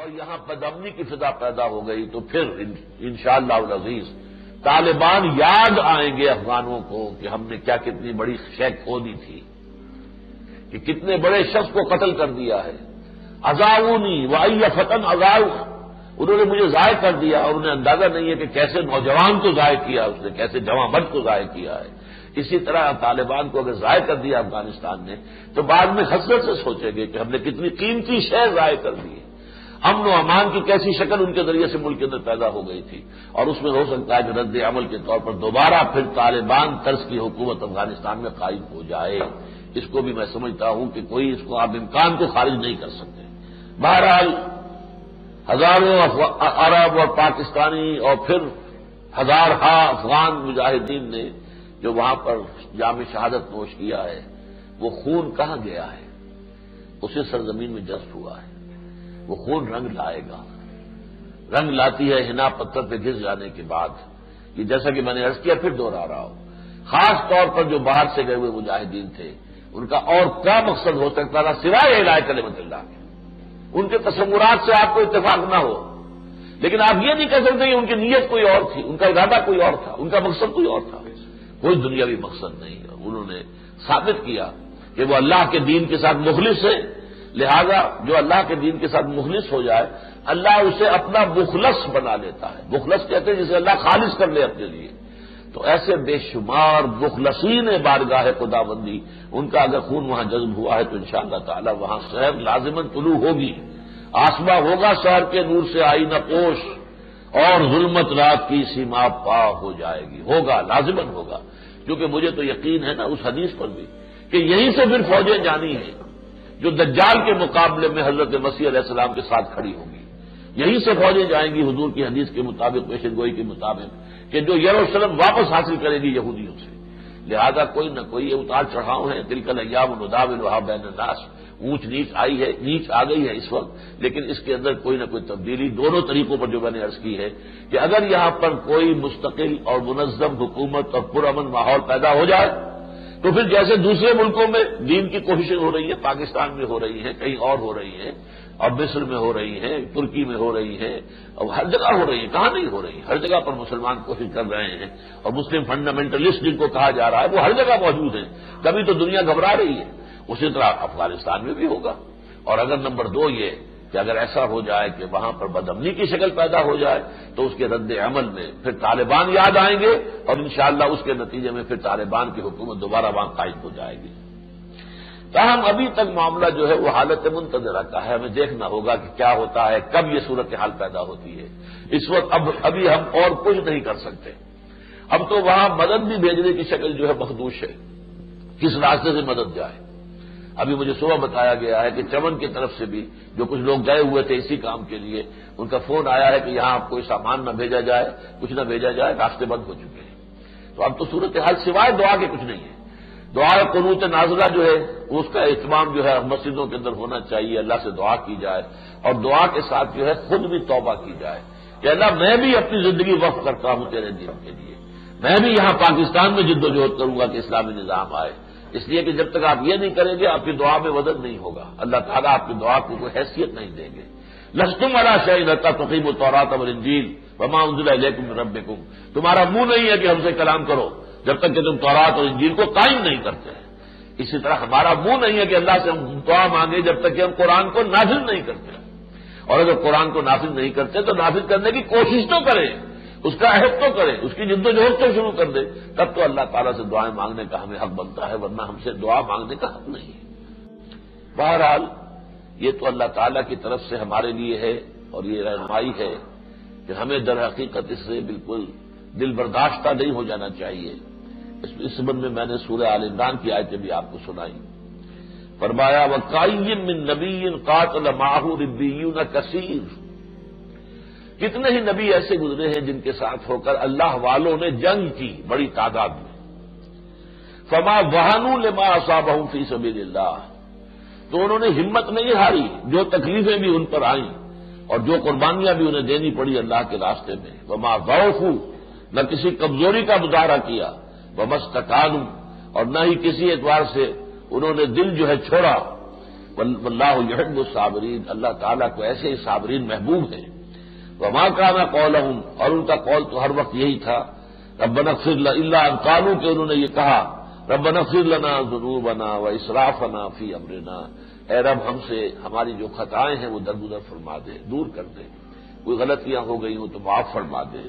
اور یہاں بدامنی کی فضا پیدا ہو گئی تو پھر انشاءاللہ العزیز طالبان یاد آئیں گے افغانوں کو کہ ہم نے کیا کتنی بڑی شے کھو دی تھی، کہ کتنے بڑے شخص کو قتل کر دیا ہے. اذاؤنی وای فتن اذاؤ، انہوں نے مجھے ضائع کر دیا اور انہیں اندازہ نہیں ہے کہ کیسے نوجوان کو ضائع کیا اس نے، کیسے جوان مرد کو ضائع کیا ہے. اسی طرح طالبان کو اگر ضائع کر دیا افغانستان نے تو بعد میں حسرت سے سوچیں گے کہ ہم نے کتنی قیمتی شے ضائع کر دی ہے. امن و امان کی کیسی شکل ان کے ذریعے سے ملک کے اندر پیدا ہو گئی تھی، اور اس میں ہو سکتا ہے کہ رد عمل کے طور پر دوبارہ پھر طالبان طرز کی حکومت افغانستان میں قائم ہو جائے. اس کو بھی میں سمجھتا ہوں کہ کوئی اس کو آپ امکان کو خارج نہیں کر سکتے. بہرحال ہزاروں عرب اور پاکستانی اور پھر ہزارہا افغان مجاہدین نے جو وہاں پر جام شہادت نوش کیا ہے، وہ خون کہاں گیا ہے؟ اسے سرزمین میں جذب ہوا ہے. وہ خون رنگ لائے گا، رنگ لاتی ہے حنا پتھر پہ گھس جانے کے بعد. یہ جیسا کہ میں نے عرض کیا پھر دوہرا رہا ہوں، خاص طور پر جو باہر سے گئے ہوئے مجاہدین تھے ان کا اور کیا مقصد ہو سکتا تھا سوائے اعلاء کلمت اللہ کے؟ ان کے تصورات سے آپ کو اتفاق نہ ہو، لیکن آپ یہ نہیں کہہ سکتے کہ ان کی نیت کوئی اور تھی، ان کا ارادہ کوئی اور تھا، ان کا مقصد کوئی اور تھا. کوئی دنیاوی مقصد نہیں ہے. انہوں نے ثابت کیا کہ وہ اللہ کے دین کے ساتھ مخلص ہے، لہذا جو اللہ کے دین کے ساتھ مخلص ہو جائے اللہ اسے اپنا مخلص بنا لیتا ہے. مخلص کہتے ہیں جسے اللہ خالص کر لے اپنے لیے. تو ایسے بے شمار مخلصین بارگاہ خداوندی ان کا اگر خون وہاں جذب ہوا ہے تو انشاءاللہ تعالی وہاں شہر لازماً طلوع ہوگی، آسماں ہوگا شہر کے نور سے آئینہ پوش، اور ظلمت رات کی سیما پا ہو جائے گی. ہوگا، لازماً ہوگا، کیونکہ مجھے تو یقین ہے نا اس حدیث پر بھی کہ یہیں سے پھر فوجیں جانی ہیں جو دجال کے مقابلے میں حضرت مسیح علیہ السلام کے ساتھ کھڑی ہوں گی. یہیں سے فوجیں جائیں گی حضور کی حدیث کے مطابق، پیشن گوئی کے مطابق، کہ جو یروشلم واپس حاصل کرے گی یہودیوں سے. لہذا کوئی نہ کوئی یہ اتار چڑھاؤ ہے. تلک الایام نداولها بین الناس، اونچ نیچ آئی ہے، نیچ آ گئی ہے اس وقت، لیکن اس کے اندر کوئی نہ کوئی تبدیلی دونوں طریقوں پر جو میں نے عرض کی ہے کہ اگر یہاں پر کوئی مستقل اور منظم حکومت اور پرامن ماحول پیدا ہو جائے تو پھر جیسے دوسرے ملکوں میں دین کی کوششیں ہو رہی ہیں، پاکستان میں ہو رہی ہیں، کہیں اور ہو رہی ہیں، اور مصر میں ہو رہی ہیں، ترکی میں ہو رہی ہیں، اور ہر جگہ ہو رہی ہیں. کہاں نہیں ہو رہی؟ ہر جگہ پر مسلمان کوشش کر رہے ہیں، اور مسلم فنڈامنٹلسٹ جن کو کہا جا رہا ہے وہ ہر جگہ موجود ہیں. کبھی تو دنیا گھبرا رہی ہے. اسی طرح افغانستان میں بھی ہوگا. اور اگر نمبر 2 یہ کہ اگر ایسا ہو جائے کہ وہاں پر بدامنی کی شکل پیدا ہو جائے تو اس کے رد عمل میں پھر طالبان یاد آئیں گے، اور انشاءاللہ اس کے نتیجے میں پھر طالبان کی حکومت دوبارہ وہاں قائم ہو جائے گی. تاہم ابھی تک معاملہ جو ہے وہ حالت منتظرہ کا ہے. ہمیں دیکھنا ہوگا کہ کیا ہوتا ہے، کب یہ صورتحال پیدا ہوتی ہے. اس وقت ابھی ہم اور کچھ نہیں کر سکتے. اب تو وہاں مدد بھی بھیجنے کی شکل جو ہے مخدوش ہے، کس راستے سے مدد جائے. ابھی مجھے صبح بتایا گیا ہے کہ چمن کی طرف سے بھی جو کچھ لوگ گئے ہوئے تھے اسی کام کے لیے، ان کا فون آیا ہے کہ یہاں اب کوئی سامان نہ بھیجا جائے، کچھ نہ بھیجا جائے، راستے بند ہو چکے ہیں. تو اب تو صورتحال سوائے دعا کے کچھ نہیں ہے. دعا قنوت نازلہ جو ہے اس کا اہتمام جو ہے مسجدوں کے اندر ہونا چاہیے. اللہ سے دعا کی جائے اور دعا کے ساتھ جو ہے خود بھی توبہ کی جائے کہ اللہ میں بھی اپنی زندگی وقف کرتا ہوں تیرے دین کے لیے. میں بھی یہاں پاکستان میں جد و جہد کروں گا کہ اسلامی نظام آئے. اس لیے کہ جب تک آپ یہ نہیں کریں گے آپ کی دعا میں مدد نہیں ہوگا. اللہ تعالیٰ آپ کی دعا کو کوئی حیثیت نہیں دیں گے. لستم علی شیء حتی تقیموا التوراۃ والانجیل وما انزل الیکم من ربکم، تمہارا منہ نہیں ہے کہ ہم سے کلام کرو جب تک کہ تم تورات اور انجیل کو قائم نہیں کرتے. اسی طرح ہمارا منہ نہیں ہے کہ اللہ سے ہم دعا مانگے جب تک کہ ہم قرآن کو نافذ نہیں کرتے. اور اگر قرآن کو نافذ نہیں کرتے تو نافذ کرنے کی کوشش تو کریں، اس کا عہد تو کریں، اس کی جد و جہد تو شروع کر دیں، تب تو اللہ تعالیٰ سے دعائیں مانگنے کا ہمیں حق بنتا ہے، ورنہ ہم سے دعا مانگنے کا حق نہیں ہے. بہرحال یہ تو اللہ تعالیٰ کی طرف سے ہمارے لیے ہے اور یہ رہنمائی ہے کہ ہمیں در حقیقت اس سے بالکل دل برداشتہ نہیں ہو جانا چاہیے. اس سبب میں نے سورہ آل عمران کی آیتیں بھی آپ کو سنائی. فرمایا وَقَأَيٍّ مِّن نَّبِيٍّ قَاتَلَ مَعَهُ رِبِّيُّونَ كَثِيرٌ، کتنے ہی نبی ایسے گزرے ہیں جن کے ساتھ ہو کر اللہ والوں نے جنگ کی بڑی تعداد میں. فَمَا وَهَنُوا لِمَا أَصَابَهُمْ فِي سَبِيلِ اللَّهِ، تو انہوں نے ہمت نہیں ہاری جو تکلیفیں بھی ان پر آئیں اور جو قربانیاں بھی انہیں دینی پڑی اللہ کے راستے میں. وَمَا ضَعُفُوا، نہ کسی کمزوری کا مظاہرہ کیا. وَمَا اسْتَكَانُوا، اور نہ ہی کسی اعتبار سے انہوں نے دل جو ہے چھوڑا. واللہ یحب الصابرین، اللہ تعالیٰ کو ایسے ہی صابرین محبوب ہیں۔ وما کان قولہم، اور ان کا قول تو ہر وقت یہی تھا، ربنا اغفر لنا، الا ان قالوا، کہ انہوں نے یہ کہا ربنا اغفر لنا ذنوبنا واسرافنا فی امرنا، اے رب ہم سے ہماری جو خطائیں ہیں وہ درگزر فرما دے، دور کر دے، کوئی غلطیاں ہو گئی ہوں تو معاف فرما دے،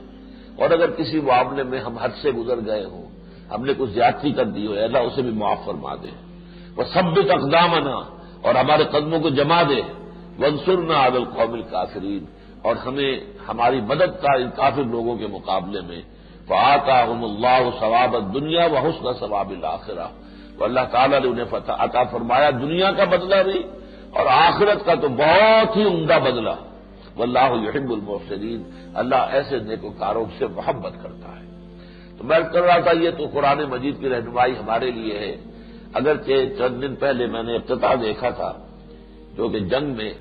اور اگر کسی معاملے میں ہم حد سے گزر گئے ہوں، ہم نے کچھ زیادتی کر دی ہو، اے اللہ اسے بھی معاف فرما دے، وثبت اقدامنا، اور ہمارے قدموں کو جما دے، وانصرنا علی القوم الکافرین، اور ہمیں ہماری مدد کا ان کافر لوگوں کے مقابلے میں، فآتاہم اللہ ثواب الدنیا وحسن ثواب الآخرہ، تو اللہ تعالیٰ نے انہیں عطا فرمایا دنیا کا بدلہ بھی اور آخرت کا تو بہت ہی عمدہ بدلہ، واللہ یحب المحسنین، اللہ ایسے نیکوکاروں سے محبت کرتا ہے۔ تو میں کر رہا تھا یہ تو قرآن مجید کی رہنمائی ہمارے لیے ہے، اگرچہ چند دن پہلے میں نے افتتاح دیکھا تھا جو کہ جنگ میں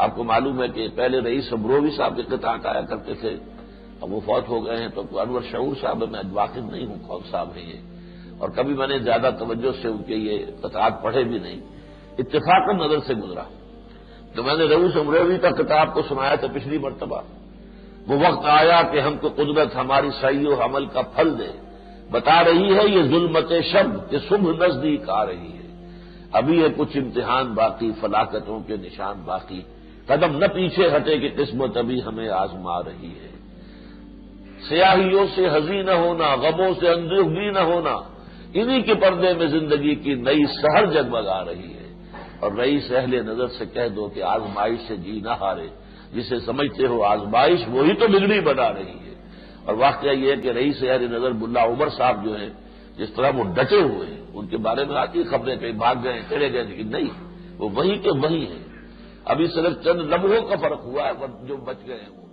آپ کو معلوم ہے کہ پہلے رئیس امروی صاحب کے قطعات آیا کرتے تھے، اب وہ فوت ہو گئے ہیں، تو انور شعور صاحب میں واقف نہیں ہوں کون صاحب ہیں یہ، اور کبھی میں نے زیادہ توجہ سے ان کے یہ قطعات پڑھے بھی نہیں، اتفاقاً نظر سے گزرا تو میں نے رئیس امروی کا کتاب کو سنایا تھا پچھلی مرتبہ، وہ وقت آیا کہ ہم کو قدرت ہماری سعی و عمل کا پھل دے، بتا رہی ہے یہ ظلمت شب کہ صبح نزدیک آ رہی ہے، ابھی ہے کچھ امتحان باقی، فلاکتوں کے نشان باقی، قدم نہ پیچھے ہٹے کہ قسمت ابھی ہمیں آزما رہی ہے، سیاہیوں سے حزین نہ ہونا، غموں سے اندوہگی نہ ہونا، انہی کے پردے میں زندگی کی نئی سحر جگمگا رہی ہے، اور رئیس اہل نظر سے کہہ دو کہ آزمائش سے جی نہ ہارے، جسے سمجھتے ہو آزمائش وہی تو بگڑی بنا رہی ہے۔ اور واقعہ یہ ہے کہ رئیس اہل نظر ملا عمر صاحب جو ہیں، جس طرح وہ ڈٹے ہوئے ہیں، ان کے بارے میں آتی خبریں کہیں بھاگ گئے چلے گئے، لیکن نہیں، وہ وہی کے وہی ہیں، ابھی صرف چند لمحوں کا فرق ہوا ہے جو بچ گئے ہیں وہ۔